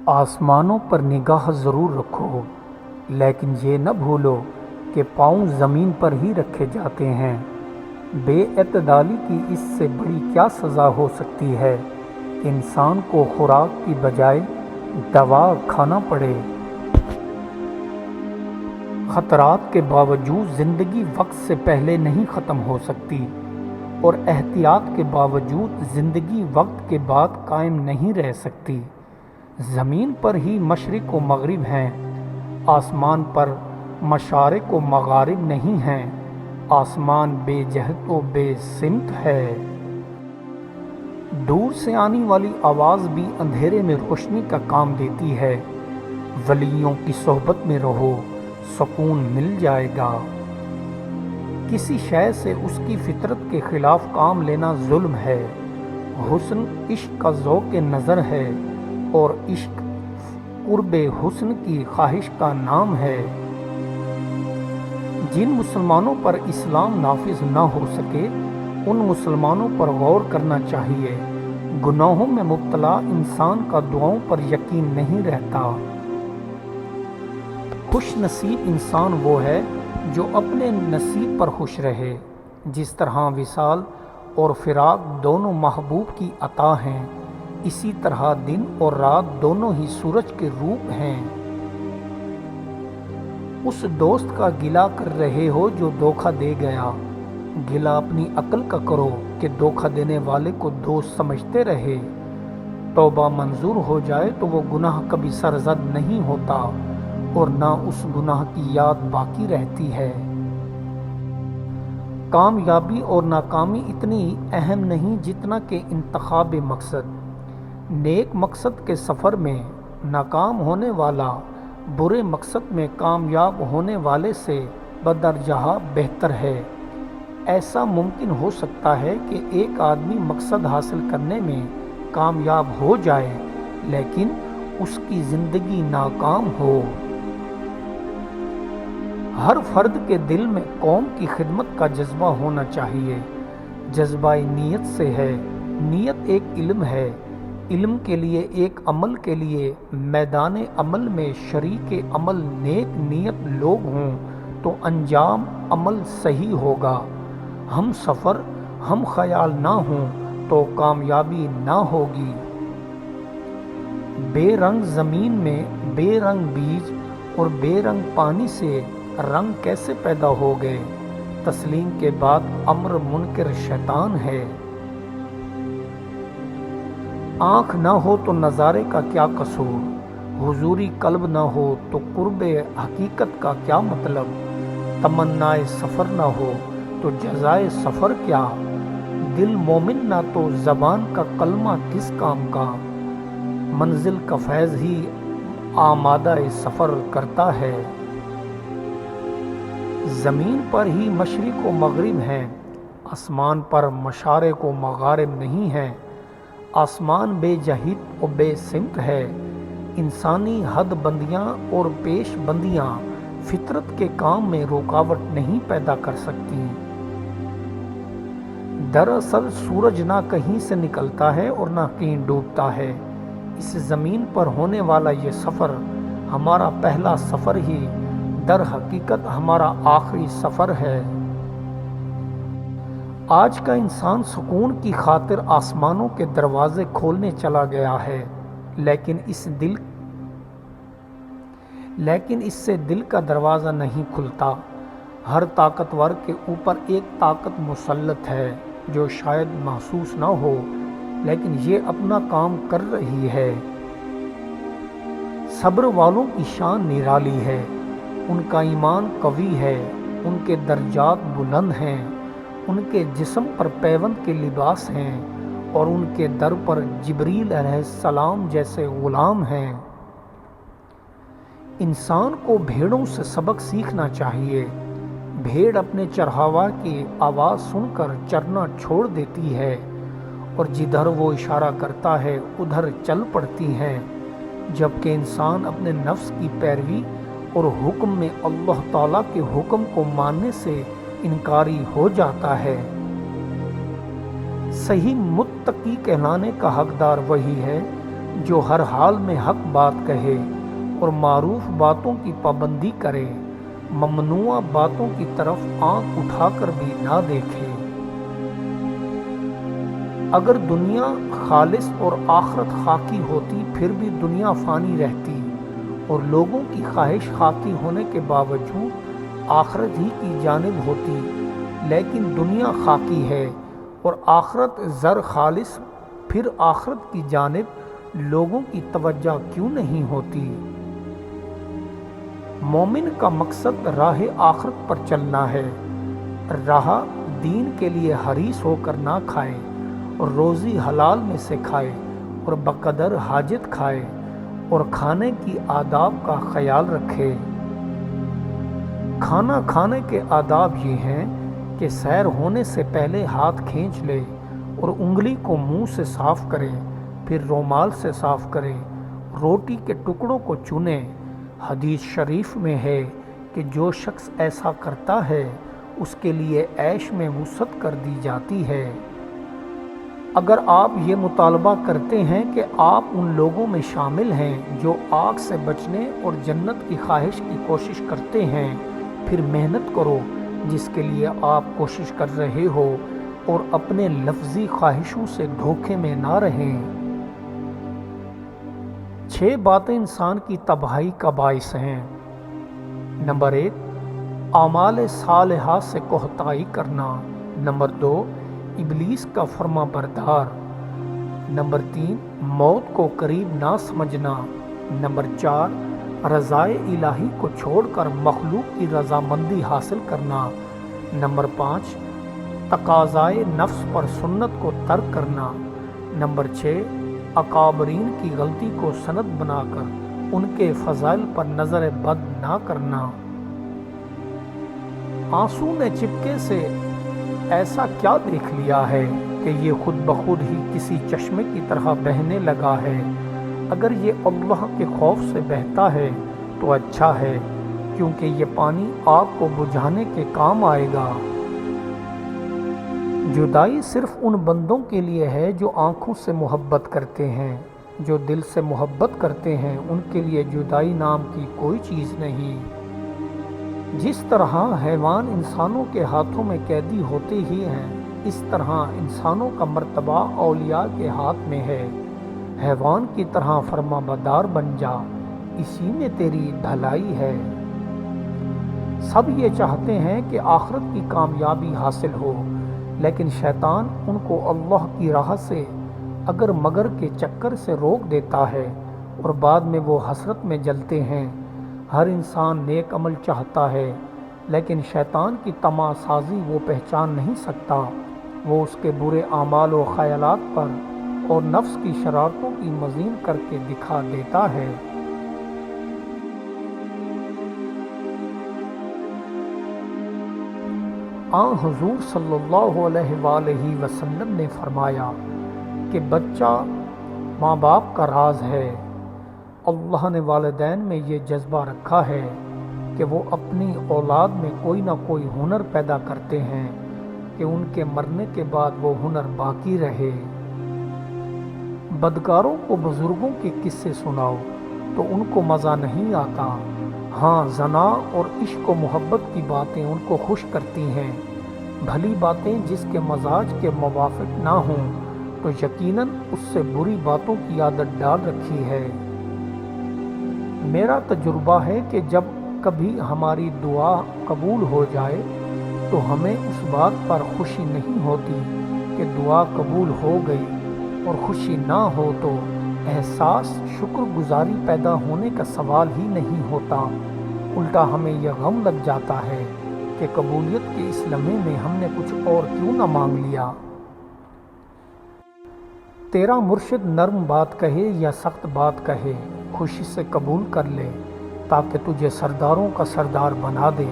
آسمانوں پر نگاہ ضرور رکھو، لیکن یہ نہ بھولو کہ پاؤں زمین پر ہی رکھے جاتے ہیں۔ بے اعتدالی کی اس سے بڑی کیا سزا ہو سکتی ہے کہ انسان کو خوراک کی بجائے دوا کھانا پڑے۔ خطرات کے باوجود زندگی وقت سے پہلے نہیں ختم ہو سکتی، اور احتیاط کے باوجود زندگی وقت کے بعد قائم نہیں رہ سکتی۔ زمین پر ہی مشرق و مغرب ہیں، آسمان پر مشارق و مغارب نہیں ہیں۔ آسمان بے جہت و بے سمت ہے۔ دور سے آنے والی آواز بھی اندھیرے میں روشنی کا کام دیتی ہے۔ ولیوں کی صحبت میں رہو، سکون مل جائے گا۔ کسی شے سے اس کی فطرت کے خلاف کام لینا ظلم ہے۔ حسن عشق کا ذوق نظر ہے، اور عشق قرب حسن کی خواہش کا نام ہے۔ جن مسلمانوں پر اسلام نافذ نہ ہو سکے، ان مسلمانوں پر غور کرنا چاہیے۔ گناہوں میں مبتلا انسان کا دعاؤں پر یقین نہیں رہتا۔ خوش نصیب انسان وہ ہے جو اپنے نصیب پر خوش رہے۔ جس طرح وصال اور فراق دونوں محبوب کی عطا ہیں، اسی طرح دن اور رات دونوں ہی سورج کے روپ ہیں۔ اس دوست کا گلہ کر رہے ہو جو دھوکہ دے گیا، گلہ اپنی عقل کا کرو کہ دھوکہ دینے والے کو دوست سمجھتے رہے۔ توبہ منظور ہو جائے تو وہ گناہ کبھی سرزد نہیں ہوتا، اور نہ اس گناہ کی یاد باقی رہتی ہے۔ کامیابی اور ناکامی اتنی اہم نہیں جتنا کہ انتخاب مقصد۔ نیک مقصد کے سفر میں ناکام ہونے والا برے مقصد میں کامیاب ہونے والے سے بدرجہ بہتر ہے۔ ایسا ممکن ہو سکتا ہے کہ ایک آدمی مقصد حاصل کرنے میں کامیاب ہو جائے، لیکن اس کی زندگی ناکام ہو۔ ہر فرد کے دل میں قوم کی خدمت کا جذبہ ہونا چاہیے۔ جذبہ نیت سے ہے۔ نیت ایک علم ہے۔ علم کے لیے ایک عمل کے لیے میدان عمل میں شریک عمل نیک نیت لوگ ہوں تو انجام عمل صحیح ہوگا۔ ہم سفر ہم خیال نہ ہوں تو کامیابی نہ ہوگی۔ بے رنگ زمین میں بے رنگ بیج اور بے رنگ پانی سے رنگ کیسے پیدا ہو گئے؟ تسلیم کے بعد امر منکر شیطان ہے۔ آنکھ نہ ہو تو نظارے کا کیا قصور؟ حضوری قلب نہ ہو تو قرب حقیقت کا کیا مطلب؟ تمنائے سفر نہ ہو تو جزائے سفر کیا؟ دل مومن نہ تو زبان کا کلمہ کس کام کا؟ منزل کا فیض ہی آمادہ سفر کرتا ہے۔ زمین پر ہی مشرق و مغرب ہیں، آسمان پر مشارق و مغارب نہیں ہیں۔ آسمان بے جہت و بے سمت ہے۔ انسانی حد بندیاں اور پیش بندیاں فطرت کے کام میں رکاوٹ نہیں پیدا کر سکتی۔ دراصل سورج نہ کہیں سے نکلتا ہے اور نہ کہیں ڈوبتا ہے۔ اس زمین پر ہونے والا یہ سفر ہمارا پہلا سفر ہی در حقیقت ہمارا آخری سفر ہے۔ آج کا انسان سکون کی خاطر آسمانوں کے دروازے کھولنے چلا گیا ہے، لیکن اس سے دل کا دروازہ نہیں کھلتا۔ ہر طاقتور کے اوپر ایک طاقت مسلط ہے جو شاید محسوس نہ ہو، لیکن یہ اپنا کام کر رہی ہے۔ صبر والوں کی شان نرالی ہے، ان کا ایمان قوی ہے، ان کے درجات بلند ہیں، ان کے جسم پر پیوند کے لباس ہیں، اور ان کے در پر جبریل علیہ السلام جیسے غلام ہیں۔ انسان کو بھیڑوں سے سبق سیکھنا چاہیے۔ بھیڑ اپنے چرواہا کی آواز سن کر چرنا چھوڑ دیتی ہے، اور جدھر وہ اشارہ کرتا ہے ادھر چل پڑتی ہیں، جبکہ انسان اپنے نفس کی پیروی اور حکم میں اللہ تعالیٰ کے حکم کو ماننے سے انکاری ہو جاتا ہے۔ صحیح متقی کہلانے کا حقدار وہی ہے جو ہر حال میں حق بات کہے اور معروف باتوں کی پابندی کرے، ممنوع باتوں کی طرف آنکھ اٹھا کر بھی نہ دیکھے۔ اگر دنیا خالص اور آخرت خاکی ہوتی پھر بھی دنیا فانی رہتی، اور لوگوں کی خواہش خاکی ہونے کے باوجود آخرت ہی کی جانب ہوتی، لیکن دنیا خاکی ہے اور آخرت زر خالص، پھر آخرت کی جانب لوگوں کی توجہ کیوں نہیں ہوتی؟ مومن کا مقصد راہ آخرت پر چلنا ہے، راہ دین کے لیے حریص ہو کر نہ کھائے، اور روزی حلال میں سے کھائے اور بقدر حاجت کھائے، اور کھانے کی آداب کا خیال رکھے۔ کھانا کھانے کے آداب یہ ہیں کہ سیر ہونے سے پہلے ہاتھ کھینچ لے اور انگلی کو منہ سے صاف کرے، پھر رومال سے صاف کرے، روٹی کے ٹکڑوں کو چنے۔ حدیث شریف میں ہے کہ جو شخص ایسا کرتا ہے اس کے لیے عیش میں وسعت کر دی جاتی ہے۔ اگر آپ یہ مطالبہ کرتے ہیں کہ آپ ان لوگوں میں شامل ہیں جو آگ سے بچنے اور جنت کی خواہش کی کوشش کرتے ہیں، پھر محنت کرو جس کے لیے آپ کوشش کر رہے ہو، اور اپنے لفظی خواہشوں سے دھوکے میں نہ رہیں۔ 6 باتیں انسان کی تباہی کا باعث ہیں۔ نمبر 1، اعمال صالحہ سے کوتاہی کرنا۔ نمبر 2، ابلیس کا فرما بردار۔ نمبر 3، موت کو قریب نہ سمجھنا۔ نمبر 4، رضائے الہی کو چھوڑ کر مخلوق کی رضامندی حاصل کرنا۔ نمبر 5، تقاضائے نفس پر سنت کو ترک کرنا۔ نمبر 6، اکابرین کی غلطی کو سند بنا کر ان کے فضائل پر نظر بد نہ کرنا۔ آنسو نے چپکے سے ایسا کیا دیکھ لیا ہے کہ یہ خود بخود ہی کسی چشمے کی طرح بہنے لگا ہے؟ اگر یہ اللہ کے خوف سے بہتا ہے تو اچھا ہے، کیونکہ یہ پانی آگ کو بجھانے کے کام آئے گا۔ جدائی صرف ان بندوں کے لیے ہے جو آنکھوں سے محبت کرتے ہیں، جو دل سے محبت کرتے ہیں ان کے لیے جدائی نام کی کوئی چیز نہیں۔ جس طرح حیوان انسانوں کے ہاتھوں میں قیدی ہوتے ہی ہیں، اس طرح انسانوں کا مرتبہ اولیاء کے ہاتھ میں ہے۔ حیوان کی طرح فرما بردار بن جا، اسی میں تیری بھلائی ہے۔ سب یہ چاہتے ہیں کہ آخرت کی کامیابی حاصل ہو، لیکن شیطان ان کو اللہ کی راہ سے اگر مگر کے چکر سے روک دیتا ہے، اور بعد میں وہ حسرت میں جلتے ہیں۔ ہر انسان نیک عمل چاہتا ہے، لیکن شیطان کی طمع سازی وہ پہچان نہیں سکتا۔ وہ اس کے برے اعمال و خیالات پر اور نفس کی شرارتوں کی مزین کر کے دکھا دیتا ہے۔ آن حضور صلی اللہ علیہ وآلہ وسلم نے فرمایا کہ بچہ ماں باپ کا راز ہے۔ اللہ نے والدین میں یہ جذبہ رکھا ہے کہ وہ اپنی اولاد میں کوئی نہ کوئی ہنر پیدا کرتے ہیں کہ ان کے مرنے کے بعد وہ ہنر باقی رہے۔ بدکاروں کو بزرگوں کے قصے سناؤ تو ان کو مزہ نہیں آتا۔ ہاں، زنا اور عشق و محبت کی باتیں ان کو خوش کرتی ہیں۔ بھلی باتیں جس کے مزاج کے موافق نہ ہوں تو یقیناً اس سے بری باتوں کی عادت ڈال رکھی ہے۔ میرا تجربہ ہے کہ جب کبھی ہماری دعا قبول ہو جائے تو ہمیں اس بات پر خوشی نہیں ہوتی کہ دعا قبول ہو گئی، اور خوشی نہ ہو تو احساس شکر گزاری پیدا ہونے کا سوال ہی نہیں ہوتا۔ الٹا ہمیں یہ غم لگ جاتا ہے کہ قبولیت کے اس لمحے میں ہم نے کچھ اور کیوں نہ مانگ لیا۔ تیرا مرشد نرم بات کہے یا سخت بات کہے، خوشی سے قبول کر لے تاکہ تجھے سرداروں کا سردار بنا دے۔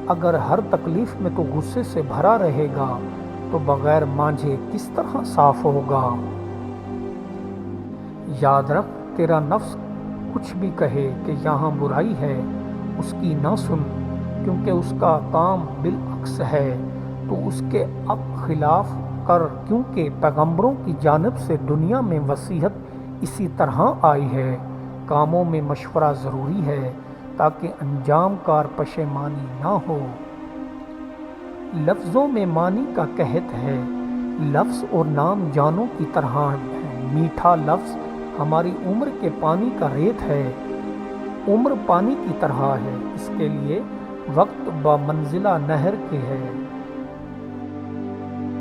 اگر ہر تکلیف میں تو غصے سے بھرا رہے گا تو بغیر مانجھے کس طرح صاف ہوگا؟ یاد رکھ، تیرا نفس کچھ بھی کہے کہ یہاں برائی ہے، اس کی نہ سن، کیونکہ اس کا کام بالعکس ہے۔ تو اس کے اب خلاف کر، کیونکہ پیغمبروں کی جانب سے دنیا میں وصیت اسی طرح آئی ہے۔ کاموں میں مشورہ ضروری ہے تاکہ انجام کار پشیمانی نہ ہو۔ لفظوں میں معنی کا قحط ہے، لفظ اور نام جانوں کی طرح ہے۔ میٹھا لفظ ہماری عمر کے پانی کا ریت ہے، عمر پانی کی طرح ہے، اس کے لیے وقت بمنزلہ نہر کے ہے۔